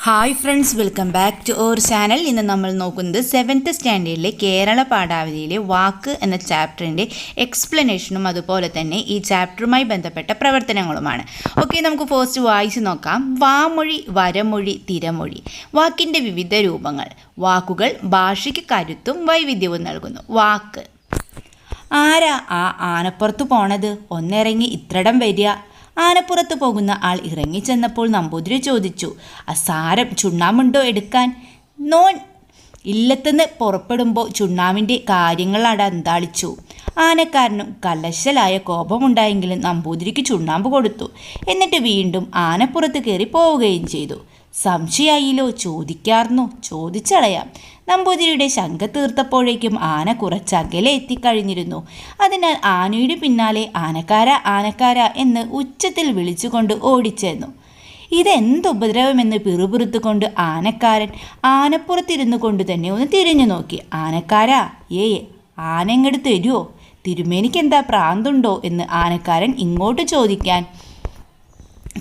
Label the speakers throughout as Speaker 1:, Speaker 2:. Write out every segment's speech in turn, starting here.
Speaker 1: Hi friends, welcome back to our channel. ഇന്ന് നമ്മൾ നോക്കുന്നത് 7th സ്റ്റാൻഡേർഡിലെ കേരള പാഠാവലിയിലെ വാക്ക് എന്ന ചാപ്റ്ററിൻ്റെ എക്സ്പ്ലനേഷനും അതുപോലെ തന്നെ ഈ ചാപ്റ്ററുമായി ബന്ധപ്പെട്ട പ്രവർത്തനങ്ങളുമാണ്. ഓക്കെ, നമുക്ക് ഫസ്റ്റ് വായിച്ച് നോക്കാം. വാമൊഴി, വരമൊഴി, തിരമൊഴി. വാക്കിൻ്റെ വിവിധ രൂപങ്ങൾ. വാക്കുകൾ ഭാഷയ്ക്ക് കരുത്തും വൈവിധ്യവും നൽകുന്നു. വാക്ക്. ആരാ ആ ആനപ്പുറത്ത് പോണത്? ഒന്നിറങ്ങി ഇത്രടം വരിക. ആനപ്പുറത്ത് പോകുന്ന ആൾ ഇറങ്ങിച്ചെന്നപ്പോൾ നമ്പൂതിരി ചോദിച്ചു, അസാരം ചുണ്ണാമ്പുണ്ടോ എടുക്കാൻ? നോൻ. ഇല്ലത്തുനിന്ന് പുറപ്പെടുമ്പോൾ ചുണ്ണാമ്പിൻ്റെ കാര്യങ്ങളാണ് അന്താളിച്ചു. ആനക്കാരനും കലശലായ കോപമുണ്ടായെങ്കിലും നമ്പൂതിരിക്ക് ചുണ്ണാമ്പ് കൊടുത്തു. എന്നിട്ട് വീണ്ടും ആനപ്പുറത്ത് കയറി പോവുകയും ചെയ്തു. സംശയായില്ലോ, ചോദിക്കാർന്നു, ചോദിച്ചളയാം. നമ്പൂതിരിയുടെ ശങ്ക തീർത്തപ്പോഴേക്കും ആന കുറച്ചകലെ എത്തിക്കഴിഞ്ഞിരുന്നു. അതിനാൽ ആനയുടെ പിന്നാലെ ആനക്കാര ആനക്കാര എന്ന് ഉച്ചത്തിൽ വിളിച്ചുകൊണ്ട് ഓടിച്ചെന്നു. ഇതെന്തുപദ്രവമെന്ന് പിറുപിറുത്തുകൊണ്ട് ആനക്കാരൻ ആനപ്പുറത്തിരുന്നു കൊണ്ട് തന്നെ ഒന്ന് തിരിഞ്ഞു നോക്കി. ആനക്കാരാ, ആനങ്ങട് തരുമോ? തിരുമേനിക്കെന്താ പ്രാന്തുണ്ടോ എന്ന് ആനക്കാരൻ ഇങ്ങോട്ട് ചോദിക്കാൻ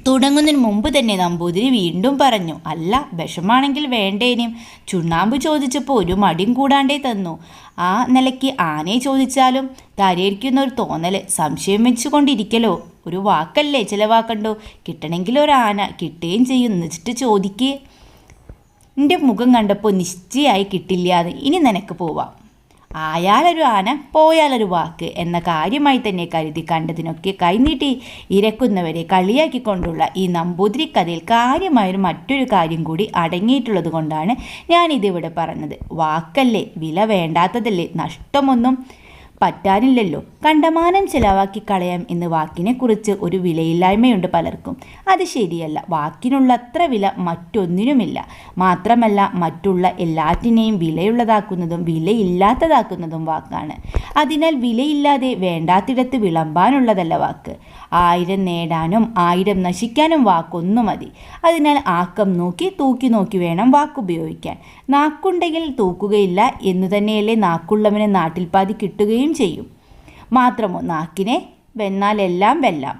Speaker 1: തുടങ്ങുന്നതിന് മുമ്പ് തന്നെ നമ്പൂതിരി വീണ്ടും പറഞ്ഞു, അല്ല, വിഷമാണെങ്കിൽ വേണ്ടേനും. ചുണ്ണാമ്പ് ചോദിച്ചപ്പോൾ ഒരു മടിയും കൂടാണ്ടേ തന്നു. ആ നിലയ്ക്ക് ആനയെ ചോദിച്ചാലും തരയിരിക്കുന്ന ഒരു തോന്നല്. സംശയം വെച്ചുകൊണ്ടിരിക്കലോ, ഒരു വാക്കല്ലേ ചിലവാക്കണ്ടോ? കിട്ടണമെങ്കിൽ ഒരു ആന കിട്ടുകയും ചെയ്യും. എന്നിട്ട് ചോദിക്കേ. എൻ്റെ മുഖം കണ്ടപ്പോൾ നിശ്ചയമായി കിട്ടില്ലാതെ. ഇനി നിനക്ക് പോവാം. ആയാലൊരു ആന, പോയാലൊരു വാക്ക് എന്ന കാര്യമായി തന്നെ കരുതി കണ്ടതിനൊക്കെ കൈനീട്ടി ഇരക്കുന്നവരെ കളിയാക്കിക്കൊണ്ടുള്ള ഈ നമ്പൂതിരി കഥയിൽ കാര്യമായൊരു മറ്റൊരു കാര്യം കൂടി അടങ്ങിയിട്ടുള്ളത് കൊണ്ടാണ് ഞാനിതിവിടെ പറഞ്ഞത്. വാക്കല്ലേ, വില വേണ്ടാത്തതല്ലേ, നഷ്ടമൊന്നും പറ്റാനില്ലല്ലോ. കണ്ടമാനം ചിലവാക്കി കളയാം എന്ന് വാക്കിനെക്കുറിച്ച് ഒരു വിലയില്ലായ്മയുണ്ട് പലർക്കും. അത് ശരിയല്ല. വാക്കിനുള്ള അത്ര വില മറ്റൊന്നിനുമില്ല. മാത്രമല്ല, മറ്റുള്ള എല്ലാറ്റിനെയും വിലയുള്ളതാക്കുന്നതും വിലയില്ലാത്തതാക്കുന്നതും വാക്കാണ്. അതിനാൽ വിലയില്ലാതെ വേണ്ടാത്തിടത്ത് വിളമ്പാനുള്ളതല്ല വാക്ക്. 1000 നേടാനും 1000 നശിക്കാനും വാക്കൊന്നു മതി. അതിനാൽ ആക്കം നോക്കി തൂക്കി നോക്കി വേണം വാക്കുപയോഗിക്കാൻ. നാക്കുണ്ടെങ്കിൽ തൂക്കുകയില്ല എന്നു തന്നെയല്ലേ നാക്കുള്ളവന് നാട്ടിൽ പാതി കിട്ടുകയും ചെയ്യും. മാത്രമോ, നാക്കിനെ വെന്നാലെല്ലാം വെല്ലാം.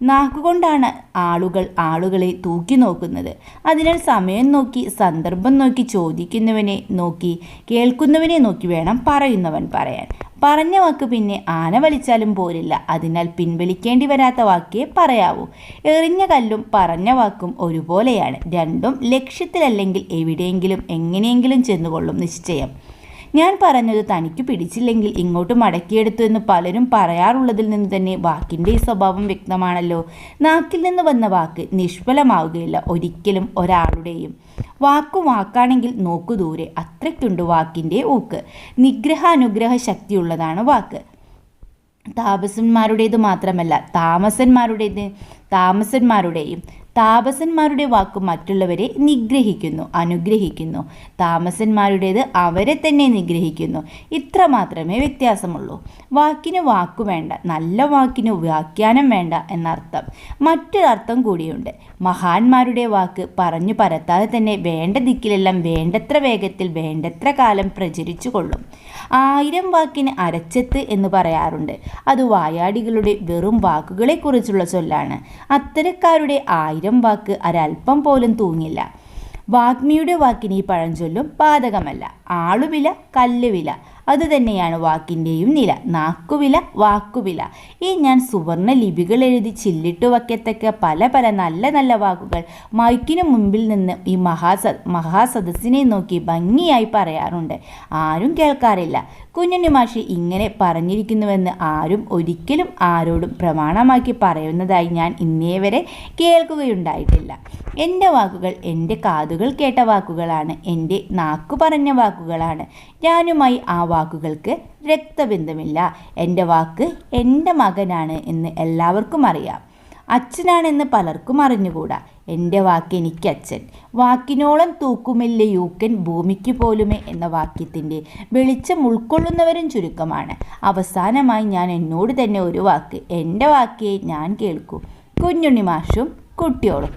Speaker 1: നാക്കുകൊണ്ടാണ് ആളുകൾ ആളുകളെ തൂക്കി നോക്കുന്നത്. അതിനാൽ സമയം നോക്കി, സന്ദർഭം നോക്കി, ചോദിക്കുന്നവനെ നോക്കി, കേൾക്കുന്നവനെ നോക്കി വേണം പറയുന്നവൻ പറയാൻ. പറഞ്ഞ വാക്ക് പിന്നെ ആന വലിച്ചാലും പോരില്ല. അതിനാൽ പിൻവലിക്കേണ്ടി വരാത്ത വാക്കേ പറയാവൂ. എറിഞ്ഞ കല്ലും പറഞ്ഞ വാക്കും ഒരുപോലെയാണ്. രണ്ടും ലക്ഷ്യത്തിലല്ലെങ്കിൽ എവിടെയെങ്കിലും എങ്ങനെയെങ്കിലും ചെന്നുകൊള്ളും നിശ്ചയം. ഞാൻ പറഞ്ഞത് തനിക്ക് പിടിച്ചില്ലെങ്കിൽ ഇങ്ങോട്ട് മടക്കിയെടുത്തു എന്ന് പലരും പറയാറുള്ളതിൽ നിന്ന് തന്നെ വാക്കിൻ്റെ ഈ സ്വഭാവം വ്യക്തമാണല്ലോ. നാക്കിൽ നിന്ന് വന്ന വാക്ക് നിഷ്ഫലമാവുകയില്ല ഒരിക്കലും ഒരാളുടെയും. വാക്കാണെങ്കിൽ നോക്കു ദൂരെ, അത്രയ്ക്കുണ്ട് വാക്കിൻ്റെ ഊക്ക്. നിഗ്രഹാനുഗ്രഹ ശക്തിയുള്ളതാണ് വാക്ക്. താപസന്മാരുടേത് മാത്രമല്ല, താമസന്മാരുടെയും. താപസന്മാരുടെ വാക്ക് മറ്റുള്ളവരെ നിഗ്രഹിക്കുന്നു, അനുഗ്രഹിക്കുന്നു. താമസന്മാരുടേത് അവരെ തന്നെ നിഗ്രഹിക്കുന്നു. ഇത്ര മാത്രമേ വ്യത്യാസമുള്ളൂ. വാക്കിന് വാക്കു വേണ്ട, നല്ല വാക്കിന് വ്യാഖ്യാനം വേണ്ട എന്നർത്ഥം. മറ്റൊരർത്ഥം കൂടിയുണ്ട്. മഹാന്മാരുടെ വാക്ക് പറഞ്ഞു പരത്താതെ തന്നെ വേണ്ട ദിക്കിലെല്ലാം വേണ്ടത്ര വേഗത്തിൽ വേണ്ടത്ര കാലം പ്രചരിച്ചു കൊള്ളും. 1000 വാക്കിന് അരച്ചെത്ത് എന്ന് പറയാറുണ്ട്. അത് വായാടികളുടെ വെറും വാക്കുകളെക്കുറിച്ചുള്ള ചൊല്ലാണ്. അത്തരക്കാരുടെ 1000 വാക്ക് ഒരൽപ്പം പോലും തൂങ്ങില്ല. വാഗ്മിയുടെ വാക്കിന് ഈ പഴഞ്ചൊല്ലും ബാധകമല്ല. ആളുവില, കല്ലുവില, അതുതന്നെയാണ് വാക്കിൻ്റെയും നില. നാക്കുവില, വാക്കുവില. ഞാൻ സുവർണ ലിപികൾ എഴുതി ചില്ലിട്ടു വയ്ക്കത്തക്ക പല പല നല്ല നല്ല വാക്കുകൾ മൈക്കിനു മുമ്പിൽ നിന്ന് ഈ മഹാസദസ്സിനെ നോക്കി ഭംഗിയായി പറയാറുണ്ട്. ആരും കേൾക്കാറില്ല. കുഞ്ഞുണ്ണി മാഷ് ഇങ്ങനെ പറഞ്ഞിരിക്കുന്നുവെന്ന് ആരും ഒരിക്കലും ആരോടും പ്രമാണമാക്കി പറയുന്നതായി ഞാൻ ഇന്നേ വരെ കേൾക്കുകയുണ്ടായിട്ടില്ല. എൻ്റെ വാക്കുകൾ എൻ്റെ കാതുകൾ കേട്ട വാക്കുകളാണ്. എൻ്റെ നാക്കു പറഞ്ഞ വാക്കുകളാണ്. ഞാനുമായി ആ വാക്കുകൾക്ക് രക്തബന്ധമില്ല. എൻ്റെ വാക്ക് എൻ്റെ മകനാണ് എന്ന് എല്ലാവർക്കും അറിയാം. അച്ഛനാണെന്ന് പലർക്കും അറിഞ്ഞുകൂടാ. എൻ്റെ വാക്ക് എനിക്ക് അച്ഛൻ. വാക്കിനോളം തൂക്കുമില്ല യൂക്കൻ ഭൂമിക്ക് പോലുമേ എന്ന വാക്യത്തിൻ്റെ വെളിച്ചം ഉൾക്കൊള്ളുന്നവരും ചുരുക്കമാണ്. അവസാനമായി ഞാൻ എന്നോട് തന്നെ ഒരു വാക്ക്, എൻ്റെ വാക്കേ ഞാൻ കേൾക്കൂ. കുഞ്ഞുണ്ണി മാഷും കുട്ടിയോളും.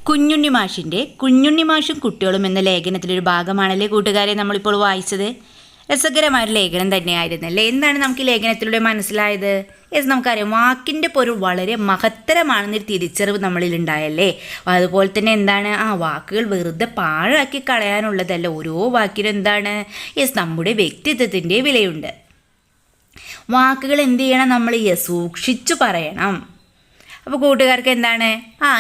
Speaker 1: കുഞ്ഞുണ്ണി മാഷിൻ്റെ കുഞ്ഞുണ്ണി മാഷും കുട്ടിയോളും എന്ന ലേഖനത്തിലൊരു ഭാഗമാണല്ലേ കൂട്ടുകാരെ നമ്മളിപ്പോൾ വായിച്ചത്. രസകരമായൊരു ലേഖനം തന്നെയായിരുന്നല്ലേ. എന്താണ് നമുക്ക് ഈ ലേഖനത്തിലൂടെ മനസ്സിലായത്? യെസ്, നമുക്കറിയാം വാക്കിൻ്റെ പൊരുൾ വളരെ മഹത്തരമാണെന്നൊരു തിരിച്ചറിവ് നമ്മളിൽ ഉണ്ടായല്ലേ. അതുപോലെ തന്നെ എന്താണ്, വാക്കുകൾ വെറുതെ പാഴാക്കി കളയാനുള്ളതല്ല. ഓരോ വാക്കിനും എന്താണ്, യെസ്, നമ്മുടെ വ്യക്തിത്വത്തിൻ്റെ വിലയുണ്ട്. വാക്കുകൾ എന്ത് ചെയ്യണം, നമ്മൾ സൂക്ഷിച്ചു പറയണം. അപ്പോൾ കൂട്ടുകാർക്ക് എന്താണ്,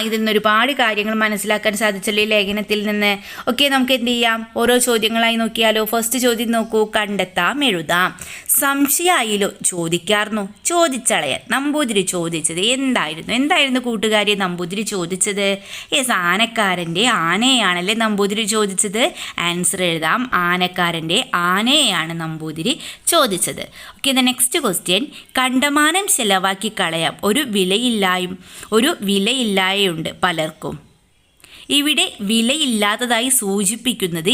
Speaker 1: ഇതിൽ നിന്ന് ഒരുപാട് കാര്യങ്ങൾ മനസ്സിലാക്കാൻ സാധിച്ചല്ലോ ഈ ലേഖനത്തിൽ നിന്ന്. ഓക്കെ, നമുക്ക് എന്ത് ചെയ്യാം, ഓരോ ചോദ്യങ്ങളായി നോക്കിയാലോ. ഫസ്റ്റ് ചോദ്യം നോക്കൂ. കണ്ടെത്താം, എഴുതാം. സംശയമായില്ലോ, ചോദിക്കാർന്നു, ചോദിച്ചളയാൻ. നമ്പൂതിരി ചോദിച്ചത് എന്തായിരുന്നു കൂട്ടുകാരെ നമ്പൂതിരി ചോദിച്ചത്? യെസ്, ആനക്കാരൻ്റെ ആനയെയാണല്ലേ നമ്പൂതിരി ചോദിച്ചത്. ആൻസർ എഴുതാം. ആനക്കാരൻ്റെ ആനയെയാണ് നമ്പൂതിരി ചോദിച്ചത്. Okay, next question. കണ്ടമാനം ചെലവാക്കി കളയാം, ഒരു വിലയില്ലായുണ്ട് പലർക്കും. ഇവിടെ വിലയില്ലാത്തതായി സൂചിപ്പിക്കുന്നത്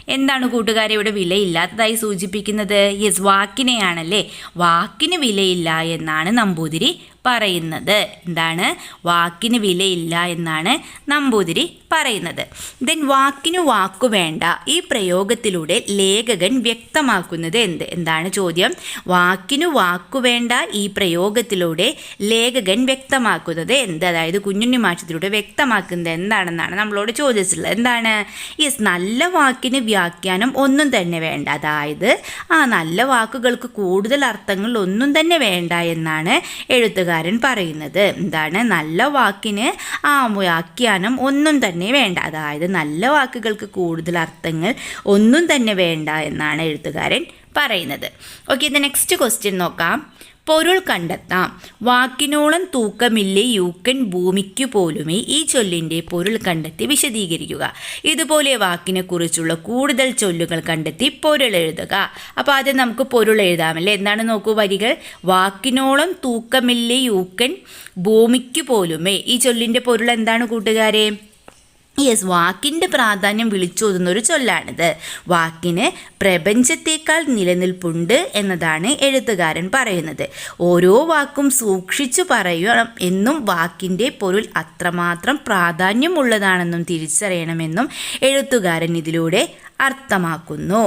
Speaker 1: എന്താണ് കൂട്ടുകാരെ ഇവിടെ വിലയില്ലാത്തതായി സൂചിപ്പിക്കുന്നത്? യെസ്, വാക്കിനെയാണല്ലേ. വാക്കിന് വിലയില്ല എന്നാണ് നമ്പൂതിരി പറയുന്നത്. എന്താണ്? വാക്കിന് വിലയില്ല എന്നാണ് നമ്പൂതിരി പറയുന്നത്. ദെൻ വാക്കിനു വാക്കു വേണ്ട, ഈ പ്രയോഗത്തിലൂടെ ലേഖകൻ വ്യക്തമാക്കുന്നത് എന്താണ് ചോദ്യം? വാക്കിനു വാക്കു വേണ്ട, ഈ പ്രയോഗത്തിലൂടെ ലേഖകൻ വ്യക്തമാക്കുന്നത് അതായത് കുഞ്ഞുണ്ണി മാഷത്തിലൂടെ വ്യക്തമാക്കുന്നത് എന്താണെന്നാണ് നമ്മളോട് ചോദിച്ചിട്ടുള്ളത്. എന്താണ്? യെസ്, നല്ല വാക്കിന് വ്യാഖ്യാനം ഒന്നും തന്നെ വേണ്ട. അതായത് നല്ല വാക്കുകൾക്ക് കൂടുതൽ അർത്ഥങ്ങൾ ഒന്നും തന്നെ വേണ്ട എന്നാണ് എഴുത്തുകാരൻ പറയുന്നത്. എന്താണ്? നല്ല വാക്കിന് വ്യാഖ്യാനം ഒന്നും തന്നെ വേണ്ട. അതായത് നല്ല വാക്കുകൾക്ക് കൂടുതൽ അർത്ഥങ്ങൾ ഒന്നും തന്നെ വേണ്ട എന്നാണ് എഴുത്തുകാരൻ പറയുന്നത്. ഓക്കെ, നെക്സ്റ്റ് ക്വസ്റ്റ്യൻ നോക്കാം. പൊരുൾ കണ്ടെത്താം. വാക്കിനോളം തൂക്കമില്ലേ യൂക്കൻ ഭൂമിക്കു പോലുമേ, ഈ ചൊല്ലിൻ്റെ പൊരുൾ കണ്ടെത്തി വിശദീകരിക്കുക. ഇതുപോലെ വാക്കിനെ കുറിച്ചുള്ള കൂടുതൽ ചൊല്ലുകൾ കണ്ടെത്തി പൊരുൾ എഴുതുക. അപ്പോൾ ആദ്യം നമുക്ക് പൊരുൾ എഴുതാമല്ലേ. എന്താണ് നോക്കൂ വരികൾ. വാക്കിനോളം തൂക്കമില്ലേ യൂക്കൻ ഭൂമിക്കു പോലുമേ, ഈ ചൊല്ലിൻ്റെ പൊരുൾ എന്താണ് കൂട്ടുകാരെ? യെസ്, വാക്കിൻ്റെ പ്രാധാന്യം വിളിച്ചോതുന്നൊരു ചൊല്ലാണിത്. വാക്കിന് പ്രപഞ്ചത്തേക്കാൾ നിലനിൽപ്പുണ്ട് എന്നതാണ് എഴുത്തുകാരൻ പറയുന്നത്. ഓരോ വാക്കും സൂക്ഷിച്ചു പറയണം എന്നും വാക്കിൻ്റെ പൊരുൾ അത്രമാത്രം പ്രാധാന്യമുള്ളതാണെന്നും തിരിച്ചറിയണമെന്നും എഴുത്തുകാരൻ ഇതിലൂടെ അർത്ഥമാക്കുന്നു.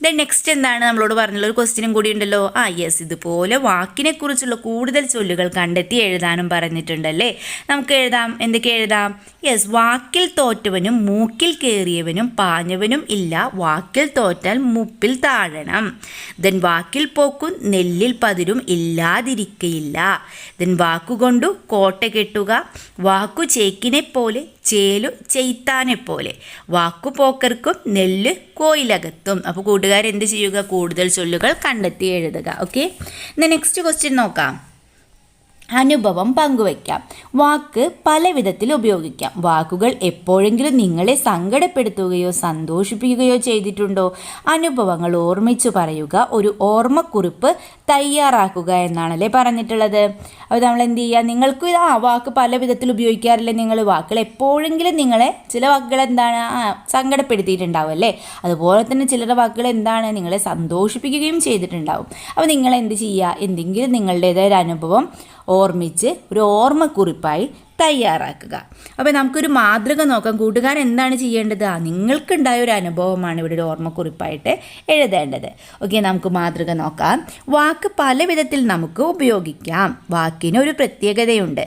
Speaker 1: ദെൻ നെക്സ്റ്റ് എന്താണ് നമ്മളോട് പറഞ്ഞുള്ള ഒരു ക്വസ്റ്റ്യനും കൂടി ഉണ്ടല്ലോ. യെസ്, ഇതുപോലെ വാക്കിനെക്കുറിച്ചുള്ള കൂടുതൽ ചൊല്ലുകൾ കണ്ടെത്തി എഴുതാനും പറഞ്ഞിട്ടുണ്ടല്ലേ. നമുക്ക് എഴുതാം. എന്തൊക്കെ എഴുതാം? യെസ്, വാക്കിൽ തോറ്റവനും മൂക്കിൽ കയറിയവനും പാഞ്ഞവനും ഇല്ല, വാക്കിൽ തോറ്റാൽ മുപ്പിൽ താഴണം. ദെൻ വാക്കിൽ പോക്കും നെല്ലിൽ പതിരും ഇല്ലാതിരിക്കയില്ല. ദെൻ വാക്കുകൊണ്ടു കോട്ട കെട്ടുക, വാക്കു ചേക്കിനെ പോലെ ചേലു ചെയ്ത്താനെ പോലെ, വാക്കുപോക്കർക്കും നെല്ല് കോയിലകത്തും. അപ്പോൾ കൂട്ടുകാരെന്ത് ചെയ്യുക? കൂടുതൽ ചൊല്ലുകൾ കണ്ടെത്തി എഴുതുക. ഓക്കെ, നെക്സ്റ്റ് ക്വസ്റ്റ്യൻ നോക്കാം. അനുഭവം പങ്കുവയ്ക്കാം. വാക്ക് പല വിധത്തിൽ ഉപയോഗിക്കാം. വാക്കുകൾ എപ്പോഴെങ്കിലും നിങ്ങളെ സങ്കടപ്പെടുത്തുകയോ സന്തോഷിപ്പിക്കുകയോ ചെയ്തിട്ടുണ്ടോ? അനുഭവങ്ങൾ ഓർമ്മിച്ചു പറയുക, ഒരു ഓർമ്മക്കുറിപ്പ് തയ്യാറാക്കുക എന്നാണല്ലേ പറഞ്ഞിട്ടുള്ളത്. അപ്പോൾ നമ്മൾ എന്ത് ചെയ്യുക? നിങ്ങൾക്ക് വാക്ക് പല വിധത്തിൽ ഉപയോഗിക്കാറില്ലേ നിങ്ങൾ? വാക്കുകൾ എപ്പോഴെങ്കിലും നിങ്ങളെ ചില വാക്കുകൾ എന്താണ് സങ്കടപ്പെടുത്തിയിട്ടുണ്ടാവും അല്ലേ. അതുപോലെ തന്നെ ചിലരുടെ വാക്കുകൾ എന്താണ് നിങ്ങളെ സന്തോഷിപ്പിക്കുകയും ചെയ്തിട്ടുണ്ടാവും. അപ്പോൾ നിങ്ങൾ എന്ത് ചെയ്യുക? എന്തെങ്കിലും നിങ്ങളുടേതായ ഒരു അനുഭവം ഓർമ്മിച്ച് ഒരു ഓർമ്മക്കുറിപ്പായി തയ്യാറാക്കുക. അപ്പോൾ നമുക്കൊരു മാതൃക നോക്കാം. കൂട്ടുകാർ എന്താണ് ചെയ്യേണ്ടത്? നിങ്ങൾക്കുണ്ടായ ഒരു അനുഭവമാണ് ഇവിടെ ഒരു ഓർമ്മക്കുറിപ്പായിട്ട് എഴുതേണ്ടത്. ഓക്കെ, നമുക്ക് മാതൃക നോക്കാം. വാക്ക് പല വിധത്തിൽ നമുക്ക് ഉപയോഗിക്കാം. വാക്കിന് ഒരു പ്രത്യേകതയുണ്ട്.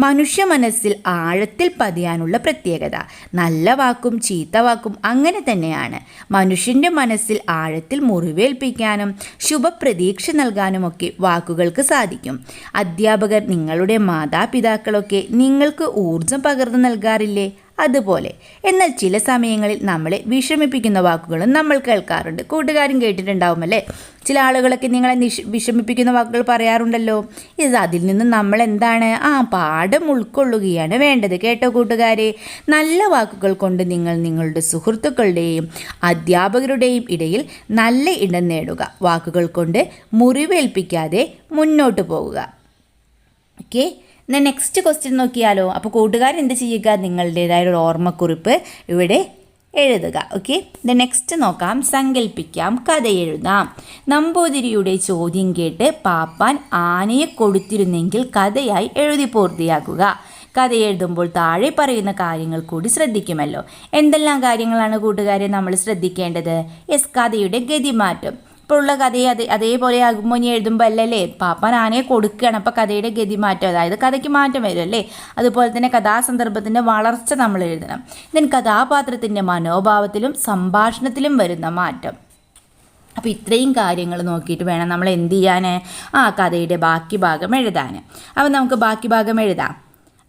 Speaker 1: മനുഷ്യ മനസ്സിൽ ആഴത്തിൽ പതിയാനുള്ള പ്രത്യേകത. നല്ല വാക്കും ചീത്ത വാക്കും അങ്ങനെ തന്നെയാണ്. മനുഷ്യൻ്റെ മനസ്സിൽ ആഴത്തിൽ മുറിവേൽപ്പിക്കാനും ശുഭപ്രതീക്ഷ നൽകാനുമൊക്കെ വാക്കുകൾക്ക് സാധിക്കും. അധ്യാപകർ, നിങ്ങളുടെ മാതാപിതാക്കളൊക്കെ നിങ്ങൾക്ക് ഊർജം പകർന്നു നൽകാറില്ലേ? അതുപോലെ. എന്നാൽ ചില സമയങ്ങളിൽ നമ്മളെ വിഷമിപ്പിക്കുന്ന വാക്കുകളും നമ്മൾ കേൾക്കാറുണ്ട്. കൂട്ടുകാരും കേട്ടിട്ടുണ്ടാവുമല്ലേ. ചില ആളുകളൊക്കെ നിങ്ങളെ വിഷമിപ്പിക്കുന്ന വാക്കുകൾ പറയാറുണ്ടല്ലോ. അതിൽ നിന്ന് നമ്മൾ എന്താണ് പാഠം ഉൾക്കൊള്ളുകയാണ് വേണ്ടത്. കേട്ടോ കൂട്ടുകാരെ. നല്ല വാക്കുകൾ കൊണ്ട് നിങ്ങൾ നിങ്ങളുടെ സുഹൃത്തുക്കളുടെയും അധ്യാപകരുടെയും ഇടയിൽ നല്ല ഇടം നേടുക. വാക്കുകൾ കൊണ്ട് മുറിവേൽപ്പിക്കാതെ മുന്നോട്ട് പോകുക. ഓക്കെ, നെക്സ്റ്റ് ക്വസ്റ്റ്യൻ നോക്കിയാലോ. അപ്പോൾ കൂട്ടുകാർ എന്ത് ചെയ്യുക? നിങ്ങളുടേതായ ഒരു ഓർമ്മക്കുറിപ്പ് ഇവിടെ എഴുതുക. ഓക്കെ, നെക്സ്റ്റ് നോക്കാം. സങ്കല്പിക്കാം, കഥ എഴുതാം. നമ്പൂതിരിയുടെ ചോദ്യം കേട്ട് പാപ്പാൻ ആനയെ കൊടുത്തിരുന്നെങ്കിൽ കഥയായി എഴുതി പൂർത്തിയാക്കുക. കഥ എഴുതുമ്പോൾ താഴെ പറയുന്ന കാര്യങ്ങൾ കൂടി ശ്രദ്ധിക്കുമല്ലോ. എന്തെല്ലാം കാര്യങ്ങളാണ് കൂട്ടുകാരെ നമ്മൾ ശ്രദ്ധിക്കേണ്ടത്? കഥയുടെ ഗതിമാറ്റം. ഇപ്പോൾ ഉള്ള കഥയെ അതേപോലെ ആകുമ്പോൾ ഇനി എഴുതുമ്പോൾ അല്ലല്ലേ പാപ്പാൻ ആനയെ കൊടുക്കുകയാണ്. അപ്പോൾ കഥയുടെ ഗതിമാറ്റം, അതായത് കഥയ്ക്ക് മാറ്റം വരും അല്ലേ. അതുപോലെ തന്നെ കഥാസന്ദർഭത്തിൻ്റെ വളർച്ച നമ്മൾ എഴുതണം. ദെൻ കഥാപാത്രത്തിൻ്റെ മനോഭാവത്തിലും സംഭാഷണത്തിലും വരുന്ന മാറ്റം. അപ്പോൾ ഇത്രയും കാര്യങ്ങൾ നോക്കിയിട്ട് വേണം നമ്മൾ എന്ത് ചെയ്യാൻ, കഥയുടെ ബാക്കി ഭാഗം എഴുതാൻ. അപ്പോൾ നമുക്ക് ബാക്കി ഭാഗം എഴുതാം.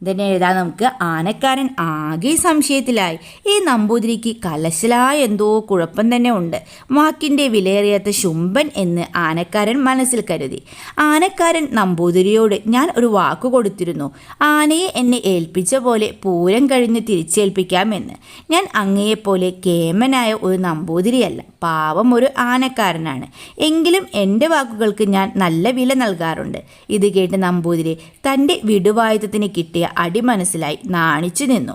Speaker 1: ഇതിനെ എഴുതാൻ നമുക്ക് ആനക്കാരൻ ആകെ സംശയത്തിലായി. ഈ നമ്പൂതിരിക്ക് കലശലായ എന്തോ കുഴപ്പം തന്നെ ഉണ്ട്. വാക്കിൻ്റെ വിലയേറിയാത്ത ശുംഭൻ എന്ന് ആനക്കാരൻ മനസ്സിൽ കരുതി. ആനക്കാരൻ നമ്പൂതിരിയോട് ഞാൻ ഒരു വാക്ക് കൊടുത്തിരുന്നു, ആനയെ എന്നെ ഏൽപ്പിച്ച പോലെ പൂരം കഴിഞ്ഞ് തിരിച്ചേൽപ്പിക്കാമെന്ന്. ഞാൻ അങ്ങയെപ്പോലെ കേമനായ ഒരു നമ്പൂതിരിയല്ല, പാവം ഒരു ആനക്കാരനാണ്. എങ്കിലും എൻ്റെ വാക്കുകൾക്ക് ഞാൻ നല്ല വില നൽകാറുണ്ട്. ഇത് കേട്ട് നമ്പൂതിരി തൻ്റെ വിടുവായുധത്തിന് കിട്ടിയ അടി മനസ്സിലായി നാണിച്ചു നിന്നു.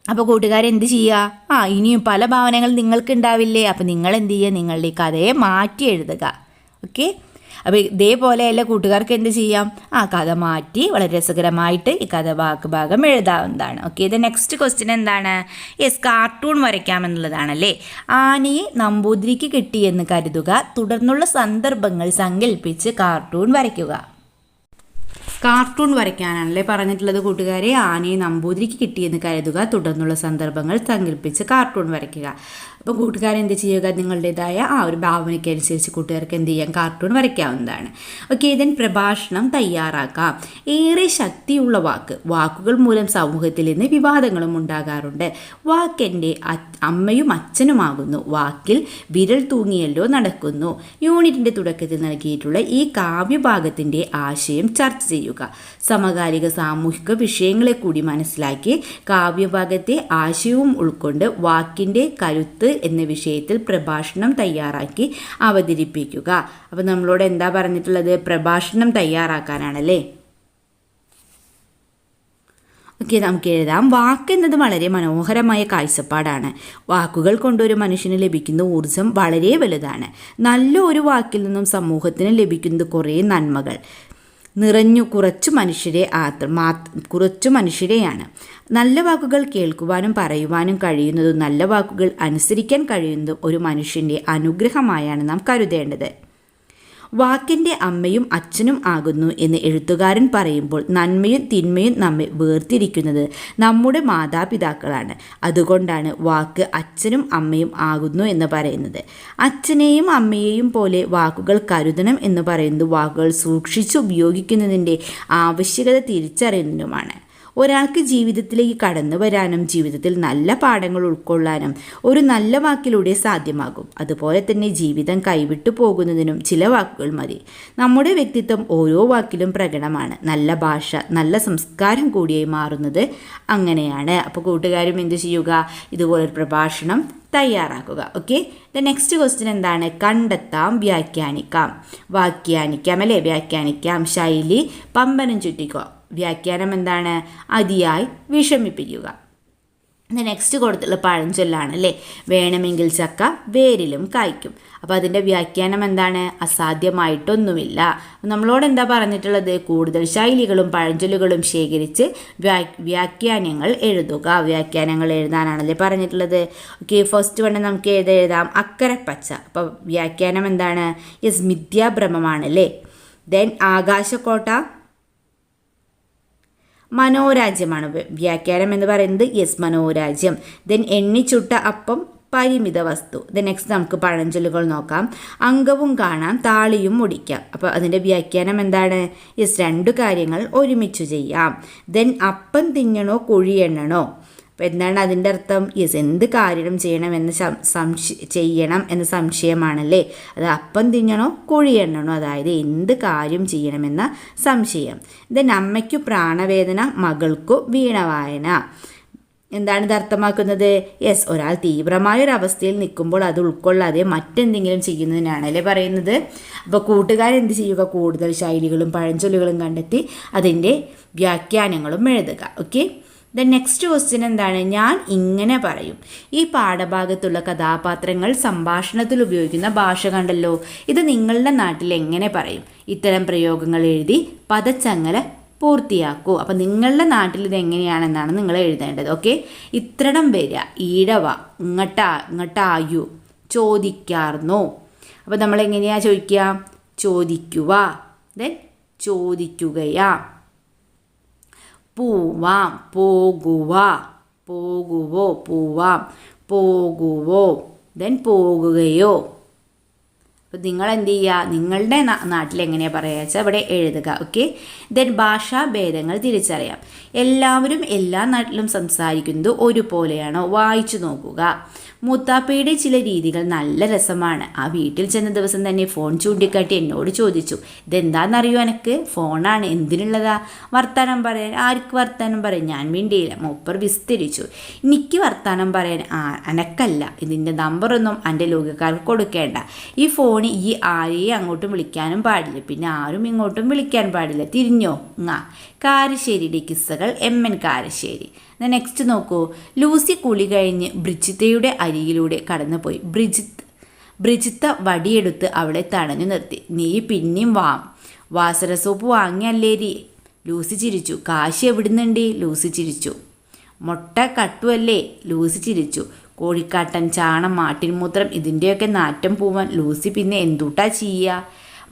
Speaker 1: അപ്പോൾ കൂട്ടുകാരെന്ത് ചെയ്യുക? ഇനിയും പല ഭാവനകൾ നിങ്ങൾക്ക് ഉണ്ടാവില്ലേ? അപ്പോൾ നിങ്ങൾ എന്ത് ചെയ്യുക? നിങ്ങളുടെ ഈ കഥയെ മാറ്റി എഴുതുക. ഓക്കെ, അപ്പോൾ ഇതേപോലെയല്ല കൂട്ടുകാർക്ക് എന്ത് ചെയ്യാം? കഥ മാറ്റി വളരെ രസകരമായിട്ട് ഈ കഥ ഭാഗം എഴുതാവുന്നതാണ്. ഓക്കെ, ഇത് നെക്സ്റ്റ് ക്വസ്റ്റ്യൻ എന്താണ്? കാർട്ടൂൺ വരയ്ക്കാമെന്നുള്ളതാണല്ലേ. ആനയെ നമ്പൂതിരിക്ക് കിട്ടിയെന്ന് കരുതുക, തുടർന്നുള്ള സന്ദർഭങ്ങൾ സങ്കല്പിച്ച് കാർട്ടൂൺ വരയ്ക്കുക. കാർട്ടൂൺ വരയ്ക്കാനാണല്ലേ പറഞ്ഞിട്ടുള്ളത് കൂട്ടുകാരെ. ആനയെ നമ്പൂതിരിക്ക് കിട്ടിയെന്ന് കരുതുക, തുടർന്നുള്ള സന്ദർഭങ്ങൾ സങ്കല്പിച്ച് കാർട്ടൂൺ വരയ്ക്കുക. അപ്പോൾ കൂട്ടുകാരെന്ത് ചെയ്യുക? നിങ്ങളുടേതായ ഒരു ഭാവനയ്ക്ക് അനുസരിച്ച് കൂട്ടുകാർക്ക് എന്ത് ചെയ്യാം? കാർട്ടൂൺ വരയ്ക്കാവുന്നതാണ്. ഓക്കെ, ദെൻ പ്രഭാഷണം തയ്യാറാക്കാം. ഏറെ ശക്തിയുള്ള വാക്കുകൾ മൂലം സമൂഹത്തിൽ നിന്ന് വിവാദങ്ങളും ഉണ്ടാകാറുണ്ട്. വാക്കെൻ്റെ അമ്മയും അച്ഛനുമാകുന്നു, വാക്കിൽ വിരൽ തൂങ്ങിയല്ലോ നടക്കുന്നു. യൂണിറ്റിൻ്റെ തുടക്കത്തിൽ നൽകിയിട്ടുള്ള ഈ കാവ്യഭാഗത്തിൻ്റെ ആശയം ചർച്ച ചെയ്യുക. സമകാലിക സാമൂഹിക വിഷയങ്ങളെ കൂടി മനസ്സിലാക്കി കാവ്യഭാഗത്തെ ആശയവും ഉൾക്കൊണ്ട് വാക്കിൻ്റെ കരുത്ത് എന്ന വിഷയത്തിൽ പ്രഭാഷണം തയ്യാറാക്കി അവതരിപ്പിക്കുക. അപ്പോൾ നമ്മളോട് എന്താ പറഞ്ഞിട്ടുള്ളത്? പ്രഭാഷണം തയ്യാറാക്കാനാണല്ലേ. ഓക്കെ, നമുക്ക് എഴുതാം. വാക്കെന്നത് വളരെ മനോഹരമായ കാഴ്ചപ്പാടാണ്. വാക്കുകൾ കൊണ്ടൊരു മനുഷ്യന് ലഭിക്കുന്ന ഊർജം വളരെ വലുതാണ്. നല്ല ഒരു വാക്കിൽ നിന്നും സമൂഹത്തിന് ലഭിക്കുന്നത് കുറേ നന്മകൾ നിറഞ്ഞു കുറച്ചു മനുഷ്യരെയാണ്. നല്ല വാക്കുകൾ കേൾക്കുവാനും പറയുവാനും കഴിയുന്നതും നല്ല വാക്കുകൾ അനുസരിക്കാൻ കഴിയുന്നതും ഒരു മനുഷ്യൻ്റെ അനുഗ്രഹമായാണ് നാം കരുതേണ്ടത്. വാക്കിൻ്റെ അമ്മയും അച്ഛനും ആകുന്നു എന്ന് എഴുത്തുകാരൻ പറയുമ്പോൾ നന്മയും തിന്മയും നമ്മെ വേർതിരിക്കുന്നത് നമ്മുടെ മാതാപിതാക്കളാണ്. അതുകൊണ്ടാണ് വാക്ക് അച്ഛനും അമ്മയും ആകുന്നു എന്ന് പറയുന്നത്. അച്ഛനെയും അമ്മയെയും പോലെ വാക്കുകൾ കരുതണം എന്ന് പറയുന്നത് വാക്കുകൾ സൂക്ഷിച്ച് ഉപയോഗിക്കുന്നതിൻ്റെ ആവശ്യകത തിരിച്ചറിയുന്നതിനുമാണ്. ഒരാൾക്ക് ജീവിതത്തിലേക്ക് കടന്നു വരാനും ജീവിതത്തിൽ നല്ല പാഠങ്ങൾ ഉൾക്കൊള്ളാനും ഒരു നല്ല വാക്കിലൂടെ സാധ്യമാകും. അതുപോലെ തന്നെ ജീവിതം കൈവിട്ടു പോകുന്നതിനും ചില വാക്കുകൾ മതി. നമ്മുടെ വ്യക്തിത്വം ഓരോ വാക്കിലും പ്രകടമാണ്. നല്ല ഭാഷ നല്ല സംസ്കാരം കൂടിയായി മാറുന്നത് അങ്ങനെയാണ്. അപ്പോൾ കൂട്ടുകാരും എന്ത് ചെയ്യുക? ഇതുപോലൊരു പ്രഭാഷണം തയ്യാറാക്കുക. ഓക്കെ, ദ നെക്സ്റ്റ് ക്വസ്റ്റ്യൻ എന്താണ്? കണ്ടെത്താം, വ്യാഖ്യാനിക്കാം. അല്ലേ, വ്യാഖ്യാനിക്കാം. ശൈലി പമ്പനം ചുറ്റിക്കുക. വ്യാഖ്യാനം എന്താണ്? അതിയായി വിഷമിപ്പിക്കുക. നെക്സ്റ്റ് കൊടുത്തുള്ള പഴഞ്ചൊല്ലാണ് അല്ലേ, വേണമെങ്കിൽ ചക്ക വേരിലും കായ്ക്കും. അപ്പോൾ അതിൻ്റെ വ്യാഖ്യാനം എന്താണ്? അസാധ്യമായിട്ടൊന്നുമില്ല. നമ്മളോട് എന്താ പറഞ്ഞിട്ടുള്ളത്? കൂടുതൽ ശൈലികളും പഴഞ്ചൊല്ലുകളും ശേഖരിച്ച് വ്യാഖ്യാനങ്ങൾ എഴുതുക. വ്യാഖ്യാനങ്ങൾ എഴുതാനാണല്ലേ പറഞ്ഞിട്ടുള്ളത്. ഓക്കെ, ഫസ്റ്റ് വൺ നമുക്ക് എഴുതാം അക്കരപ്പച്ച. അപ്പോൾ വ്യാഖ്യാനം എന്താണ്? മിഥ്യാഭ്രമമാണല്ലേ. ദെൻ ആകാശക്കോട്ട മനോരാജ്യമാണ് വ്യാഖ്യാനം എന്ന് പറയുന്നത്. മനോരാജ്യം. ദെൻ എണ്ണിച്ചുട്ട അപ്പം പരിമിത വസ്തു. ദെൻ നെക്സ്റ്റ് നമുക്ക് പഴഞ്ചൊല്ലുകൾ നോക്കാം. അംഗവും കാണാം താളിയും മുടിക്കാം. അപ്പോൾ അതിൻ്റെ വ്യാഖ്യാനം എന്താണ്? രണ്ടു കാര്യങ്ങൾ ഒരുമിച്ച് ചെയ്യാം. ദെൻ അപ്പം തിന്നണോ കുഴി എണ്ണണോ? അപ്പോൾ എന്താണ് അതിൻ്റെ അർത്ഥം? എന്ത് കാര്യം ചെയ്യണമെന്ന് ചെയ്യണം എന്ന സംശയമാണല്ലേ. അത് അപ്പം തിന്നണോ കുഴി എണ്ണണോ, അതായത് എന്ത് കാര്യം ചെയ്യണമെന്ന സംശയം. ദെൻ അമ്മയ്ക്കു പ്രാണവേദന മകൾക്കു വീണവായന. എന്താണ് ഇത് അർത്ഥമാക്കുന്നത്? ഒരാൾ തീവ്രമായൊരവസ്ഥയിൽ നിൽക്കുമ്പോൾ അത് ഉൾക്കൊള്ളാതെ മറ്റെന്തെങ്കിലും ചെയ്യുന്നതിനാണല്ലേ പറയുന്നത്. അപ്പോൾ കൂട്ടുകാരെന്ത് ചെയ്യുക? കൂടുതൽ ശൈലികളും പഴഞ്ചൊല്ലുകളും കണ്ടെത്തി അതിൻ്റെ വ്യാഖ്യാനങ്ങളും എഴുതുക. ഓക്കെ, ദ നെക്സ്റ്റ് ക്വസ്റ്റ്യൻ എന്താണ്? ഞാൻ ഇങ്ങനെ പറയും. ഈ പാഠഭാഗത്തുള്ള കഥാപാത്രങ്ങൾ സംഭാഷണത്തിൽ ഉപയോഗിക്കുന്ന ഭാഷ കണ്ടല്ലോ. ഇത് നിങ്ങളുടെ നാട്ടിൽ എങ്ങനെ പറയും? ഇത്തരം പ്രയോഗങ്ങൾ എഴുതി പദച്ചങ്ങല പൂർത്തിയാക്കൂ. അപ്പം നിങ്ങളുടെ നാട്ടിൽ ഇത് എങ്ങനെയാണെന്നാണ് നിങ്ങൾ എഴുതേണ്ടത്. ഓക്കെ, ഇത്രടം വരിക, ഈടവ, ഇങ്ങട്ടായു, ചോദിക്കാർന്നോ. അപ്പം നമ്മൾ എങ്ങനെയാണ് ചോദിക്കുക? ചോദിക്കുക, ദെൻ ചോദിക്കുകയാ. പൂവാം, പോകുക, പോകുവോ, പൂവാം, പോകുവോ, ദെൻ പോകുകയോ. അപ്പോൾ നിങ്ങൾ എന്ത് ചെയ്യുക? നിങ്ങളുടെ നാട്ടിൽ എങ്ങനെയാണ് പറയുക വെച്ചാൽ ഇവിടെ എഴുതുക. ഓക്കെ, ദെൻ ഭാഷാഭേദങ്ങൾ തിരിച്ചറിയാം. എല്ലാവരും എല്ലാ നാട്ടിലും സംസാരിക്കുന്നത് ഒരുപോലെയാണോ? വായിച്ചു നോക്കുക. മൂത്താപ്പയുടെ ചില രീതികൾ നല്ല രസമാണ്. ആ വീട്ടിൽ ചെന്ന ദിവസം തന്നെ ഫോൺ ചൂണ്ടിക്കാട്ടി എന്നോട് ചോദിച്ചു, ഇതെന്താണെന്നറിയോ എനിക്ക്? ഫോണാണ്. എന്തിനുള്ളതാ? വർത്താനം പറയാൻ. ആർക്ക് വർത്താനം പറയാൻ? ഞാൻ മിണ്ടിയില്ല. മൂപ്പർ വിസ്തരിച്ചു, എനിക്ക് വർത്താനം പറയാൻ. അനക്കല്ല, ഇതിൻ്റെ നമ്പറൊന്നും എൻ്റെ ലോകക്കാർക്ക് കൊടുക്കേണ്ട. ഈ ഫോൺ ഈ ആരെയും അങ്ങോട്ടും വിളിക്കാനും പാടില്ല, പിന്നെ ആരും ഇങ്ങോട്ടും വിളിക്കാൻ പാടില്ല. തിരിഞ്ഞോ? കാരശ്ശേരിയുടെ കിസ്സകൾ MN കാരശ്ശേരി. നെക്സ്റ്റ് നോക്കൂ. ലൂസി കുളി കഴിഞ്ഞ് ബ്രിജിത്തയുടെ അരികിലൂടെ കടന്നുപോയി. ബ്രിജിത്ത വടിയെടുത്ത് അവളെ തടഞ്ഞു നിർത്തി. നീ പിന്നെയും വാസര സോപ്പ് വാങ്ങിയല്ലേരി? ലൂസി ചിരിച്ചു. കാശ് എവിടുന്നുണ്ട്? ലൂസി ചിരിച്ചു. മുട്ട കട്ടുവല്ലേ? ലൂസി ചിരിച്ചു. കോഴിക്കാട്ടൻ, ചാണം, മാട്ടിൻമൂത്രം ഇതിൻ്റെയൊക്കെ നാറ്റം പോവാൻ ലൂസി പിന്നെ എന്തുട്ടാ ചെയ്യുക?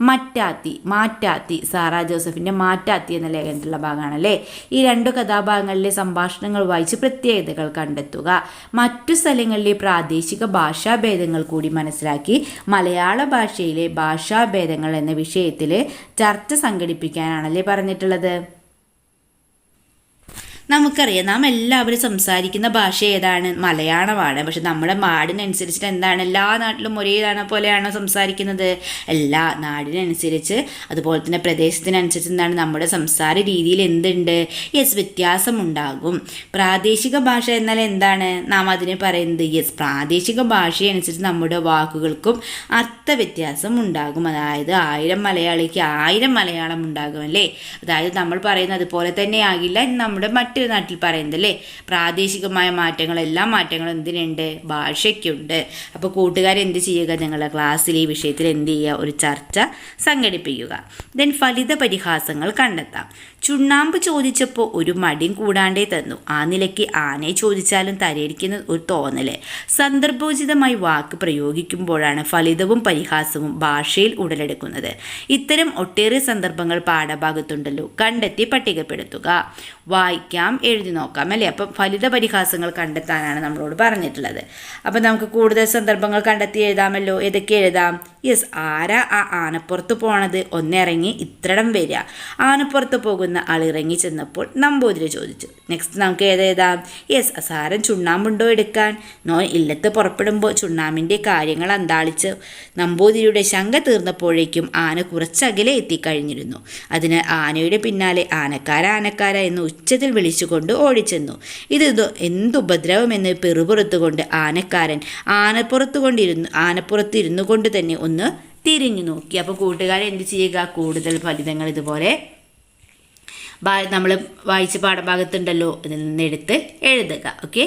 Speaker 1: മാറ്റാത്തി സാറാ ജോസഫിൻ്റെ മാറ്റാത്തി എന്ന ലേഖനത്തിലുള്ള ഭാഗമാണല്ലേ. ഈ 2 കഥാഭാഗങ്ങളിലെ സംഭാഷണങ്ങൾ വായിച്ച് പ്രത്യേകതകൾ കണ്ടെത്തുക. മറ്റു സ്ഥലങ്ങളിലെ പ്രാദേശിക ഭാഷാഭേദങ്ങൾ കൂടി മനസ്സിലാക്കി മലയാള ഭാഷയിലെ ഭാഷാഭേദങ്ങൾ എന്ന വിഷയത്തിൽ ചർച്ച സംഘടിപ്പിക്കാനാണല്ലേ പറഞ്ഞിട്ടുള്ളത്. നമുക്കറിയാം, നാം എല്ലാവരും സംസാരിക്കുന്ന ഭാഷ ഏതാണ്? മലയാളമാണ്. പക്ഷെ നമ്മുടെ നാടിനനുസരിച്ചിട്ട് എന്താണ്? എല്ലാ നാട്ടിലും ഒരേ പോലെയാണോ സംസാരിക്കുന്നത്? എല്ലാ നാടിനനുസരിച്ച്, അതുപോലെ തന്നെ പ്രദേശത്തിനനുസരിച്ച് എന്താണ് നമ്മുടെ സംസാര രീതിയിൽ എന്തുണ്ട്? വ്യത്യാസമുണ്ടാകും. പ്രാദേശിക ഭാഷ എന്നാൽ എന്താണ് നാം അതിനെ പറയുന്നത്? പ്രാദേശിക ഭാഷയനുസരിച്ച് നമ്മുടെ വാക്കുകൾക്കും അർത്ഥവ്യത്യാസം ഉണ്ടാകും. അതായത് 1000 മലയാളിക്ക് 1000 മലയാളം ഉണ്ടാകും അല്ലേ. അതായത് നമ്മൾ പറയുന്നത് അതുപോലെ തന്നെ ആകില്ല നമ്മുടെ മറ്റു നാട്ടിൽ പറയുന്നത് അല്ലേ. പ്രാദേശികമായ മാറ്റങ്ങൾ, എല്ലാ മാറ്റങ്ങളും എന്തിനുണ്ട്? ഭാഷയ്ക്കുണ്ട്. അപ്പോൾ കൂട്ടുകാർ എന്ത് ചെയ്യുക? നിങ്ങളുടെ ക്ലാസ്സിൽ ഈ വിഷയത്തിൽ എന്ത് ചെയ്യുക? ഒരു ചർച്ച സംഘടിപ്പിക്കുക. ദെൻ ഫലിത പരിഹാസങ്ങൾ കണ്ടെത്താം. ചുണ്ണാമ്പ് ചോദിച്ചപ്പോൾ ഒരു മടിയും കൂടാണ്ടേ തന്നു. ആ നിലയ്ക്ക് ആനയെ ചോദിച്ചാലും തരയിരിക്കുന്ന ഒരു തോന്നല്. സന്ദർഭോചിതമായി വാക്ക് പ്രയോഗിക്കുമ്പോഴാണ് ഫലിതവും പരിഹാസവും ഭാഷയിൽ ഉടലെടുക്കുന്നത്. ഇത്തരം ഒട്ടേറെ സന്ദർഭങ്ങൾ പാഠഭാഗത്തുണ്ടല്ലോ. കണ്ടെത്തി പട്ടികപ്പെടുത്തുക. വായിക്കാം, എഴുതി നോക്കാം അല്ലേ. അപ്പം ഫലിത പരിഹാസങ്ങൾ കണ്ടെത്താനാണ് നമ്മളോട് പറഞ്ഞിട്ടുള്ളത്. അപ്പം നമുക്ക് കൂടുതൽ സന്ദർഭങ്ങൾ കണ്ടെത്തി എഴുതാമല്ലോ. ഏതൊക്കെ എഴുതാം? ആരാ ആ ആനപ്പുറത്ത് പോണത്? ഒന്നിറങ്ങി ഇത്രടം വരിക. ആനപ്പുറത്ത് പോകുന്ന ആൾ ഇറങ്ങി ചെന്നപ്പോൾ നമ്പൂതിരി ചോദിച്ചു. നെക്സ്റ്റ് നമുക്ക് ഏതെഴുതാം? സാരൻ ചുണ്ണാമ്പുണ്ടോ എടുക്കാൻ? ഇല്ലത്ത് പുറപ്പെടുമ്പോൾ ചുണ്ണാമ്പിൻ്റെ കാര്യങ്ങൾ അന്താളിച്ച് നമ്പൂതിരിയുടെ ശങ്ക തീർന്നപ്പോഴേക്കും ആന കുറച്ചകലെ എത്തിക്കഴിഞ്ഞിരുന്നു. അതിനാൽ ആനയുടെ പിന്നാലെ ആനക്കാര എന്ന് ഉച്ചത്തിൽ വിളിച്ചുകൊണ്ട് ഓടിച്ചെന്നു. എന്തുപദ്രവമെന്ന് പെറുപുറത്തുകൊണ്ട് ആനക്കാരൻ ആനപ്പുറത്തിരുന്നു കൊണ്ട് തന്നെ ഒന്ന് തിരിഞ്ഞു നോക്കി. അപ്പോൾ കൂട്ടുകാരെ എന്ത് ചെയ്യുക? കൂടുതൽ ഫലിതങ്ങൾ ഇതുപോലെ നമ്മൾ വായിച്ച പാഠഭാഗത്തുണ്ടല്ലോ, ഇതിൽ നിന്നെടുത്ത് എഴുതുക. ഓക്കെ,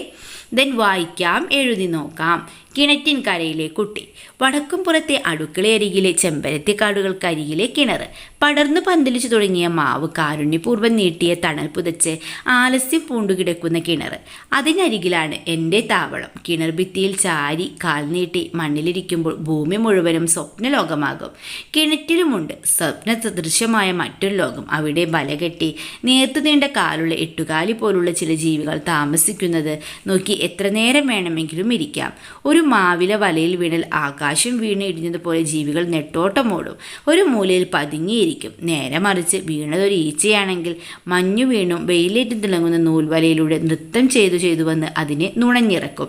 Speaker 1: ദെൻ വായിക്കാം, എഴുതി നോക്കാം. കിണറ്റിൻ കരയിലെ കുട്ടി. വടക്കുംപുറത്തെ അടുക്കളയരികിലെ ചെമ്പരത്തിക്കാടുകൾക്കരികിലെ കിണർ. പടർന്നു പന്തലിച്ചു തുടങ്ങിയ മാവ് കാരുണ്യപൂർവ്വം നീട്ടിയ തണൽ പുതച്ച് ആലസ്യം പൂണ്ടുകിടക്കുന്ന കിണർ. അതിനരികിലാണ് എൻ്റെ താവളം. കിണർ ഭിത്തിയിൽ ചാരി കാൽ നീട്ടി മണ്ണിലിരിക്കുമ്പോൾ ഭൂമി മുഴുവനും സ്വപ്നലോകമാകും. കിണറ്റിലുമുണ്ട് സ്വപ്ന സദൃശ്യമായ മറ്റൊരു ലോകം. അവിടെ ബലകെട്ടി നേർത്തു നീണ്ട കാലുള്ള എട്ടുകാലി പോലുള്ള ചില ജീവികൾ താമസിക്കുന്നത് നോക്കി എത്ര നേരം വേണമെങ്കിലും ഇരിക്കാം. ഒരു മാവില വലയിൽ വീണൽ ആകാശം വീണ് ഇടിഞ്ഞതുപോലെ ജീവികൾ നെട്ടോട്ടമോടും. ഒരു മൂലയിൽ പതുങ്ങിയിരിക്കും. നേരെ മറിച്ച് വീണതൊരു ഈച്ചയാണെങ്കിൽ മഞ്ഞു വീണും വെയിലേറ്റ് തിളങ്ങുന്ന നൂൽവലയിലൂടെ നൃത്തം ചെയ്തു വന്ന് അതിനെ നുണഞ്ഞിറക്കും.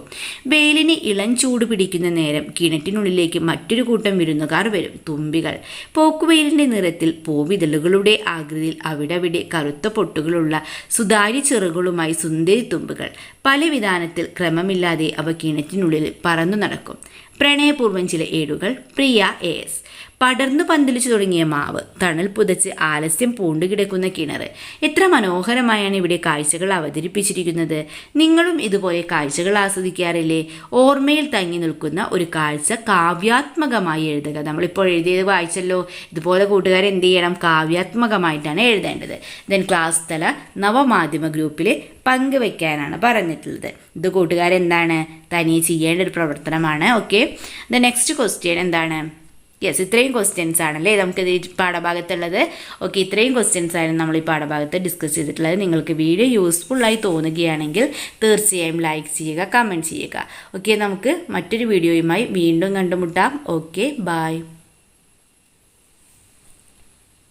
Speaker 1: വെയിലിന് ഇളം ചൂട് പിടിക്കുന്ന നേരം കിണറ്റിനുള്ളിലേക്ക് മറ്റൊരു കൂട്ടം വിരുന്നുകാർ വരും. തുമ്പികൾ. പോക്കുവെയിലിൻ്റെ നിറത്തിൽ പൂവിതളുകളുടെ ആകൃതിയിൽ അവിടവിടെ കറുത്ത പൊട്ടുകളുള്ള സുതാര്യ ചെറുകളുമായി സുന്ദരി തുമ്പുകൾ. പല വിധാനത്തിൽ ക്രമമില്ലാതെ അവ കിണറ്റിനുള്ളിൽ പറന്നു നടക്കും. പ്രണയപൂർവ്വം ചില ഏടുകൾ. പ്രിയ AS. പടർന്നു പന്തലിച്ചു തുടങ്ങിയ മാവ്, തണൽ പുതച്ച് ആലസ്യം പൂണ്ടുകിടക്കുന്ന കിണർ. എത്ര മനോഹരമായാണ് ഇവിടെ കാഴ്ചകൾ അവതരിപ്പിച്ചിരിക്കുന്നത്. നിങ്ങളും ഇതുപോലെ കാഴ്ചകൾ ആസ്വദിക്കാറില്ലേ? ഓർമ്മയിൽ തങ്ങി നിൽക്കുന്ന ഒരു കാഴ്ച കാവ്യാത്മകമായി എഴുതുക. നമ്മളിപ്പോൾ എഴുതിയത് വായിച്ചല്ലോ. ഇതുപോലെ കൂട്ടുകാർ എന്ത് ചെയ്യണം? കാവ്യാത്മകമായിട്ടാണ് എഴുതേണ്ടത്. ദെൻ ക്ലാസ് തല നവമാധ്യമ ഗ്രൂപ്പിൽ പങ്കുവെക്കാനാണ് പറഞ്ഞിട്ടുള്ളത്. ഇത് കൂട്ടുകാരെന്താണ്? തനിയെ ചെയ്യേണ്ട ഒരു പ്രവർത്തനമാണ്. ഓക്കെ, ദ നെക്സ്റ്റ് ക്വസ്റ്റ്യൻ എന്താണ്? യെസ്, ഇത്രയും ക്വസ്റ്റ്യൻസ് ആണല്ലേ നമുക്കിത് ഈ പാഠഭാഗത്തുള്ളത്. ഓക്കെ, ഇത്രയും ക്വസ്റ്റ്യൻസ് ആയിരുന്നു നമ്മൾ ഈ പാഠഭാഗത്ത് ഡിസ്കസ് ചെയ്തിട്ടുള്ളത്. നിങ്ങൾക്ക് വീഡിയോ യൂസ്ഫുള്ളായി തോന്നുകയാണെങ്കിൽ തീർച്ചയായും ലൈക്ക് ചെയ്യുക, കമൻറ്റ് ചെയ്യുക. ഓക്കെ, നമുക്ക് മറ്റൊരു വീഡിയോയുമായി വീണ്ടും കണ്ടുമുട്ടാം. Okay, by.